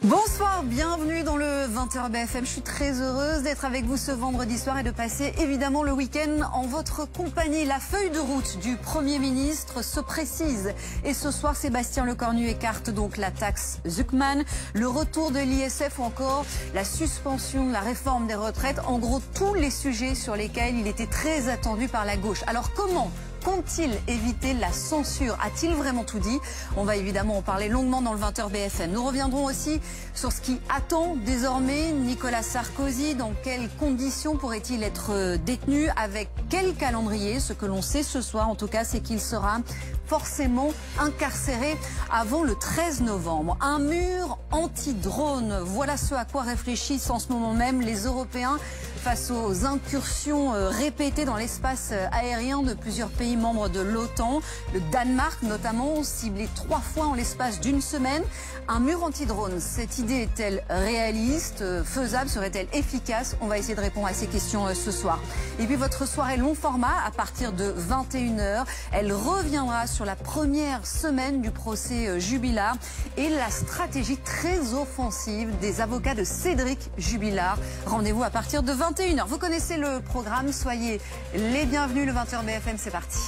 Bonsoir, bienvenue dans le 20h BFM. Je suis très heureuse d'être avec vous ce vendredi soir et de passer évidemment le week-end en votre compagnie. La feuille de route du Premier ministre se précise. Et ce soir, Sébastien Lecornu écarte donc la taxe Zuckman, le retour de l'ISF ou encore la suspension de la réforme des retraites. En gros, tous les sujets sur lesquels il était très attendu par la gauche. Alors comment compte-t-il éviter la censure? A-t-il vraiment tout dit? On va évidemment en parler longuement dans le 20h BFM. Nous reviendrons aussi sur ce qui attend désormais Nicolas Sarkozy. Dans quelles conditions pourrait-il être détenu? Avec quel calendrier? Ce que l'on sait ce soir, en tout cas, c'est qu'il sera forcément incarcéré avant le 13 novembre. Un mur anti-drone, voilà ce à quoi réfléchissent en ce moment même les Européens face aux incursions répétées dans l'espace aérien de plusieurs pays membres de l'OTAN. Le Danemark notamment, ciblé 3 fois en l'espace d'une semaine. Un mur anti-drone, cette idée est-elle réaliste, faisable, serait-elle efficace? On va essayer de répondre à ces questions ce soir. Et puis votre soirée long format à partir de 21h. Elle reviendra sur la première semaine du procès Jubilard et la stratégie très offensive des avocats de Cédric Jubilard. Rendez-vous à partir de 21h. Vous connaissez le programme, soyez les bienvenus. Le 20h BFM, c'est parti.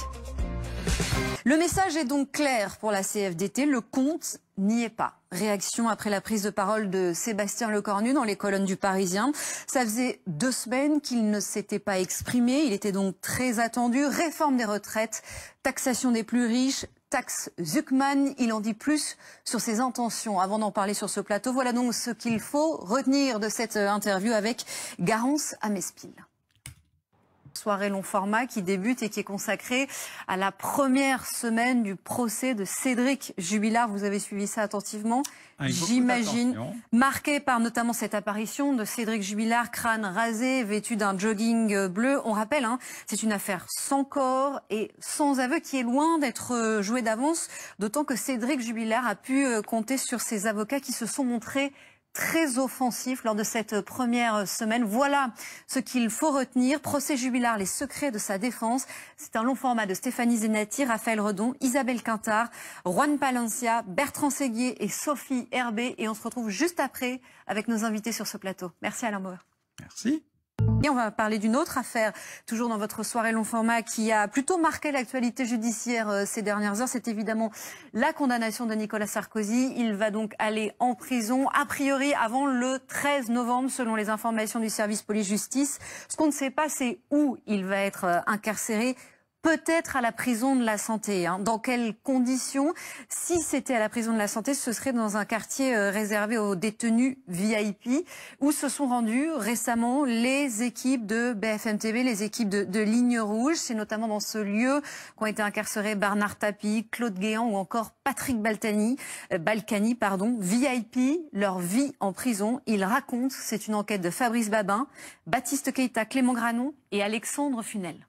Le message est donc clair pour la CFDT, le compte n'y est pas. Réaction après la prise de parole de Sébastien Lecornu dans les colonnes du Parisien. Ça faisait 2 semaines qu'il ne s'était pas exprimé, il était donc très attendu. Réforme des retraites, taxation des plus riches, taxe Zuckman, il en dit plus sur ses intentions. Avant d'en parler sur ce plateau, voilà donc ce qu'il faut retenir de cette interview avec Garance Amespil. Soirée long format qui débute et qui est consacrée à la première semaine du procès de Cédric Jubilard. Vous avez suivi ça attentivement, j'imagine, marqué par notamment cette apparition de Cédric Jubilard, crâne rasé, vêtu d'un jogging bleu. On rappelle, c'est une affaire sans corps et sans aveu qui est loin d'être jouée d'avance, d'autant que Cédric Jubilard a pu compter sur ses avocats qui se sont montrés très offensif lors de cette première semaine. Voilà ce qu'il faut retenir. Procès Jubilard, les secrets de sa défense. C'est un long format de Stéphanie Zenati, Raphaël Redon, Isabelle Quintard, Juan Palencia, Bertrand Séguier et Sophie Herbet. Et on se retrouve juste après avec nos invités sur ce plateau. Merci Alain Bauer. Merci. Et on va parler d'une autre affaire, toujours dans votre soirée long format, qui a plutôt marqué l'actualité judiciaire ces dernières heures. C'est évidemment la condamnation de Nicolas Sarkozy. Il va donc aller en prison, a priori avant le 13 novembre, selon les informations du service police-justice. Ce qu'on ne sait pas, c'est où il va être incarcéré. Peut-être à la prison de la Santé. Dans quelles conditions? Si c'était à la prison de la Santé, ce serait dans un quartier réservé aux détenus VIP, où se sont rendus récemment les équipes de BFM TV, les équipes de Ligne Rouge. C'est notamment dans ce lieu qu'ont été incarcérés Bernard Tapie, Claude Guéant ou encore Patrick Balkany, VIP, leur vie en prison. Ils racontent, c'est une enquête de Fabrice Babin, Baptiste Keita, Clément Granon et Alexandre Funel.